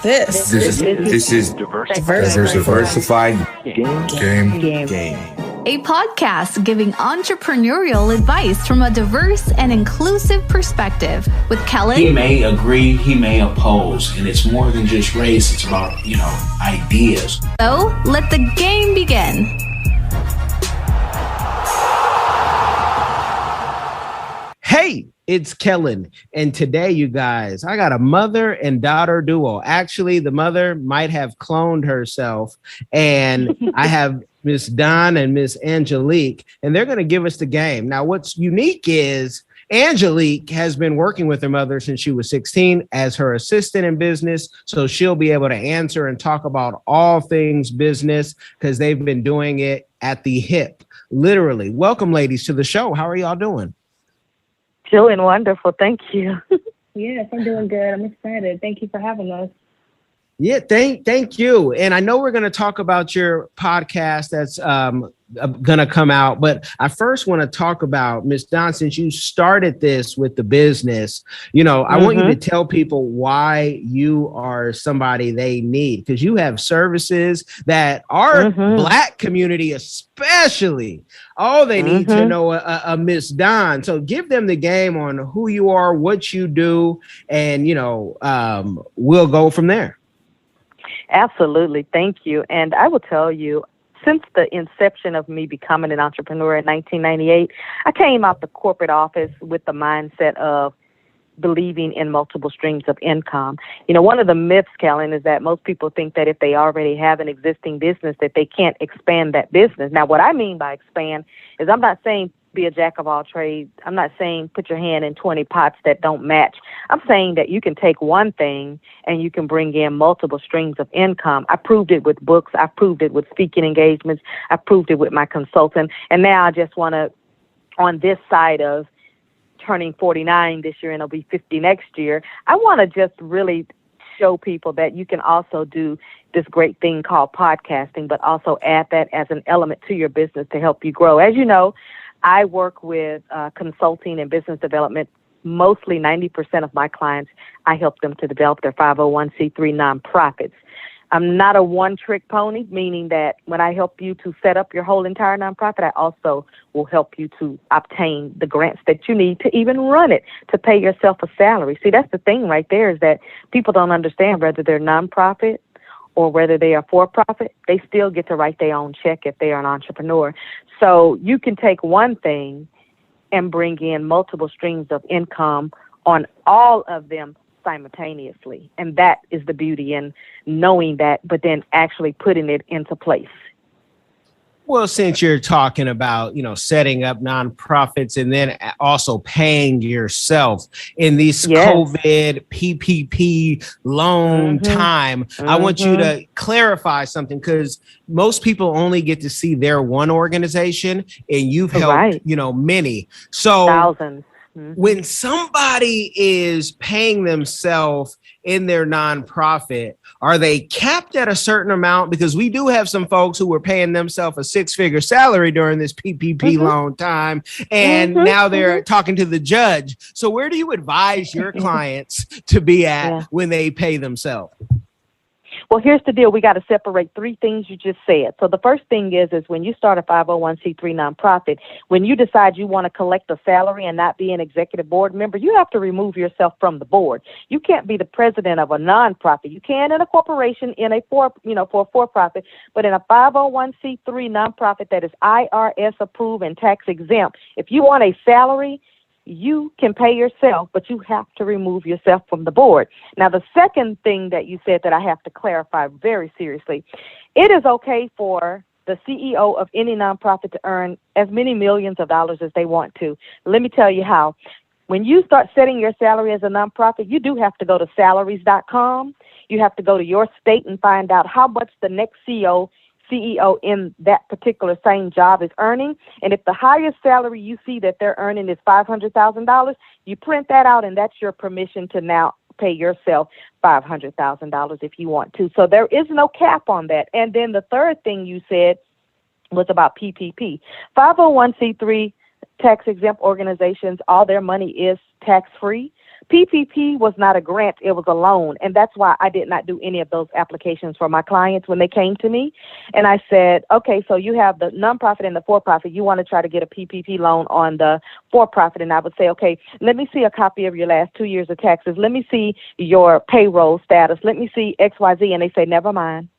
This is Diversified Game. A podcast giving entrepreneurial advice from a diverse and inclusive perspective with Kellen. He may agree, he may oppose, and it's more than just race, it's about, ideas. So, let the game begin. Hey, it's Kellen, and today, you guys, I got a mother and daughter duo. Actually, the mother might have cloned herself, and I have Miss Don and Miss Angelique, and they're going to give us the game. Now, what's unique is Angelique has been working with her mother since she was 16 as her assistant in business, so she'll be able to answer and talk about all things business because they've been doing it at the hip, literally. Welcome, ladies, to the show. How are y'all doing? Doing wonderful. Thank you. Yes, I'm doing good. I'm excited. Thank you for having us. Yeah, thank you. And I know we're going to talk about your podcast that's going to come out, but I first want to talk about, Miss Don, since you started this with the business, I want you to tell people why you are somebody they need, because you have services that our Black community especially, all they need to know a Miss Don. So give them the game on who you are, what you do, and, we'll go from there. Absolutely. Thank you. And I will tell you, since the inception of me becoming an entrepreneur in 1998, I came out the corporate office with the mindset of believing in multiple streams of income. One of the myths, Kellen, is that most people think that if they already have an existing business, that they can't expand that business. Now, what I mean by expand is I'm not saying be a jack of all trades. I'm not saying put your hand in 20 pots that don't match. I'm saying that you can take one thing and you can bring in multiple streams of income. I proved it with books. I proved it with speaking engagements. I proved it with my consultant. And now I just want to, on this side of turning 49 this year and I'll be 50 next year, I want to just really show people that you can also do this great thing called podcasting, but also add that as an element to your business to help you grow. As you know, I work with consulting and business development. Mostly 90% of my clients, I help them to develop their 501c3 nonprofits. I'm not a one-trick pony, meaning that when I help you to set up your whole entire nonprofit, I also will help you to obtain the grants that you need to even run it, to pay yourself a salary. See, that's the thing right there, is that people don't understand whether they're nonprofit or whether they are for-profit, they still get to write their own check if they are an entrepreneur. So you can take one thing and bring in multiple streams of income on all of them simultaneously. And that is the beauty in knowing that, but then actually putting it into place. Well, since you're talking about, setting up nonprofits and then also paying yourself in this COVID PPP loan time, I want you to clarify something, because most people only get to see their one organization and you've helped, many. So thousands. When somebody is paying themselves in their nonprofit, are they capped at a certain amount? Because we do have some folks who were paying themselves a six-figure salary during this PPP loan time, and now they're talking to the judge. So where do you advise your clients to be at when they pay themselves? Well, here's the deal. We got to separate three things you just said. So the first thing is when you start a 501c3 nonprofit, when you decide you want to collect a salary and not be an executive board member, you have to remove yourself from the board. You can't be the president of a nonprofit. You can in a corporation, in a for a for-profit, but in a 501c3 nonprofit that is IRS approved and tax exempt, if you want a salary, you can pay yourself, but you have to remove yourself from the board. Now, the second thing that you said that I have to clarify very seriously, it is okay for the CEO of any nonprofit to earn as many millions of dollars as they want to. Let me tell you how. When you start setting your salary as a nonprofit, you do have to go to salaries.com. You have to go to your state and find out how much the next CEO in that particular same job is earning. And if the highest salary you see that they're earning is $500,000, you print that out, and that's your permission to now pay yourself $500,000 if you want to. So there is no cap on that. And then the third thing you said was about PPP. 501c3 tax-exempt organizations, all their money is tax-free. PPP was not a grant, it was a loan. And that's why I did not do any of those applications for my clients when they came to me. And I said, okay, so you have the nonprofit and the for-profit. You want to try to get a PPP loan on the for-profit. And I would say, okay, let me see a copy of your last 2 years of taxes. Let me see your payroll status. Let me see XYZ. And they say, never mind.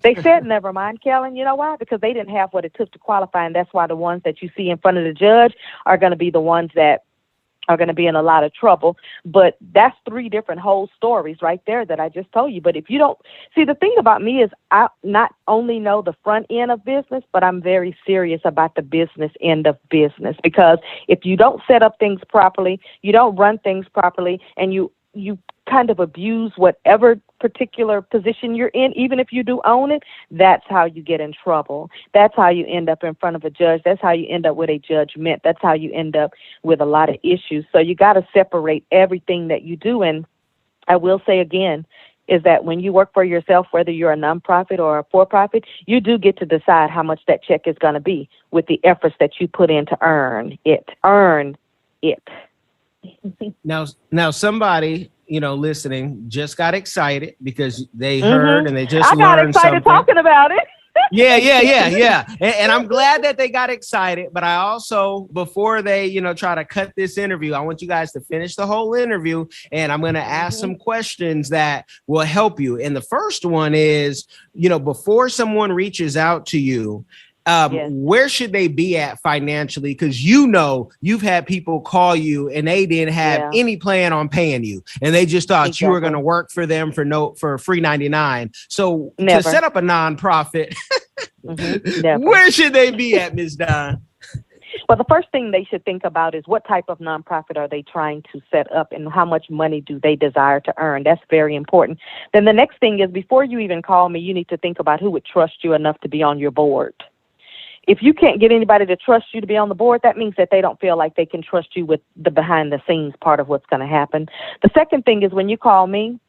They said, never mind, Kellen. You know why? Because they didn't have what it took to qualify. And that's why the ones that you see in front of the judge are going to be the ones that are going to be in a lot of trouble. But that's 3 different whole stories right there that I just told you. But if you don't see, the thing about me is I not only know the front end of business, but I'm very serious about the business end of business, because if you don't set up things properly, you don't run things properly, and you kind of abuse whatever particular position you're in, even if you do own it, that's how you get in trouble. That's how you end up in front of a judge. That's how you end up with a judgment. That's how you end up with a lot of issues. So you got to separate everything that you do. And I will say again, is that when you work for yourself, whether you're a nonprofit or a for-profit, you do get to decide how much that check is going to be with the efforts that you put in to earn it. Earn it. Now somebody, listening just got excited because they heard and they just learned something. I got excited talking about it. Yeah. And I'm glad that they got excited. But I also, before they, try to cut this interview, I want you guys to finish the whole interview. And I'm going to ask some questions that will help you. And the first one is, before someone reaches out to you, where should they be at financially? Because you've had people call you and they didn't have any plan on paying you, and they just thought you were going to work for them for free 99. So to set up a nonprofit, where should they be at, Ms. Don? Well, the first thing they should think about is what type of nonprofit are they trying to set up and how much money do they desire to earn? That's very important. Then the next thing is, before you even call me, you need to think about who would trust you enough to be on your board. If you can't get anybody to trust you to be on the board, that means that they don't feel like they can trust you with the behind the scenes part of what's going to happen. The second thing is, when you call me,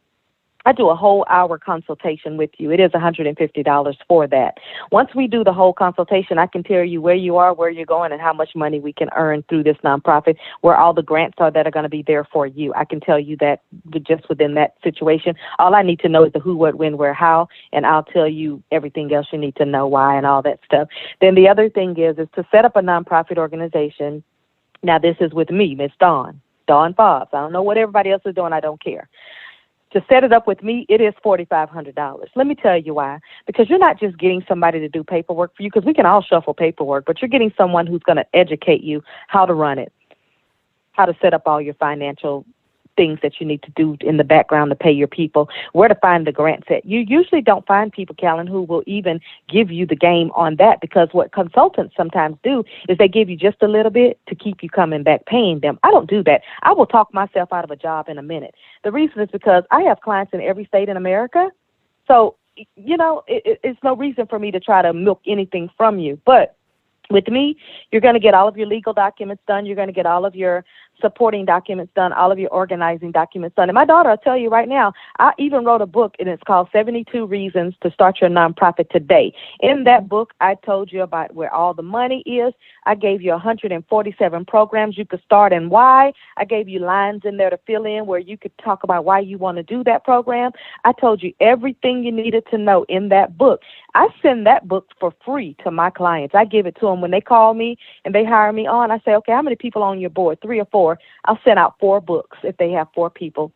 I do a whole hour consultation with you. It is $150 for that. Once we do the whole consultation, I can tell you where you are, where you're going, and how much money we can earn through this nonprofit, where all the grants are that are going to be there for you. I can tell you that just within that situation. All I need to know is the who, what, when, where, how, and I'll tell you everything else you need to know, why, and all that stuff. Then the other thing is to set up a nonprofit organization. Now, this is with me, Miss Dawn Fobbs. I don't know what everybody else is doing. I don't care. To set it up with me, it is $4,500. Let me tell you why. Because you're not just getting somebody to do paperwork for you, because we can all shuffle paperwork, but you're getting someone who's going to educate you how to run it, how to set up all your financial things that you need to do in the background to pay your people, where to find the grants at. You usually don't find people, Callan, who will even give you the game on that, because what consultants sometimes do is they give you just a little bit to keep you coming back paying them. I don't do that. I will talk myself out of a job in a minute. The reason is because I have clients in every state in America. So, it's no reason for me to try to milk anything from you. But with me, you're going to get all of your legal documents done. You're going to get all of your supporting documents done, all of your organizing documents done. And my daughter, I'll tell you right now, I even wrote a book, and it's called 72 Reasons to Start Your Nonprofit Today. In that book, I told you about where all the money is. I gave you 147 programs you could start and why. I gave you lines in there to fill in where you could talk about why you want to do that program. I told you everything you needed to know in that book. I send that book for free to my clients. I give it to them when they call me and they hire me on. I say, okay, how many people on your board? 3 or 4. I'll send out 4 books if they have 4 people,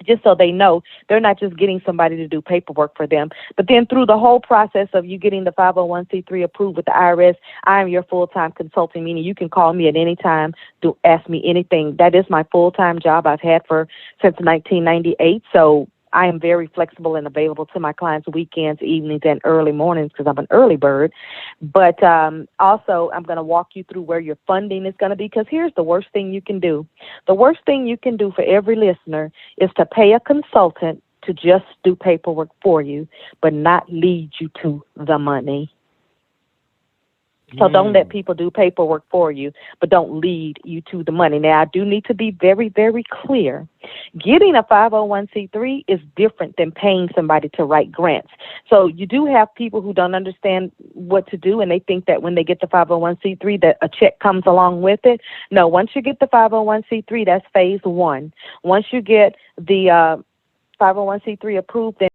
just so they know they're not just getting somebody to do paperwork for them. But then through the whole process of you getting the 501c3 approved with the IRS, I am your full-time consultant, meaning you can call me at any time to ask me anything. That is my full-time job I've had since 1998. So I am very flexible and available to my clients weekends, evenings, and early mornings because I'm an early bird. But also, I'm going to walk you through where your funding is going to be, because here's the worst thing you can do. The worst thing you can do for every listener is to pay a consultant to just do paperwork for you, but not lead you to the money. So don't let people do paperwork for you, but don't lead you to the money. Now, I do need to be very, very clear. Getting a 501c3 is different than paying somebody to write grants. So you do have people who don't understand what to do, and they think that when they get the 501c3 that a check comes along with it. No, once you get the 501c3, that's phase one. Once you get the 501c3 approved, then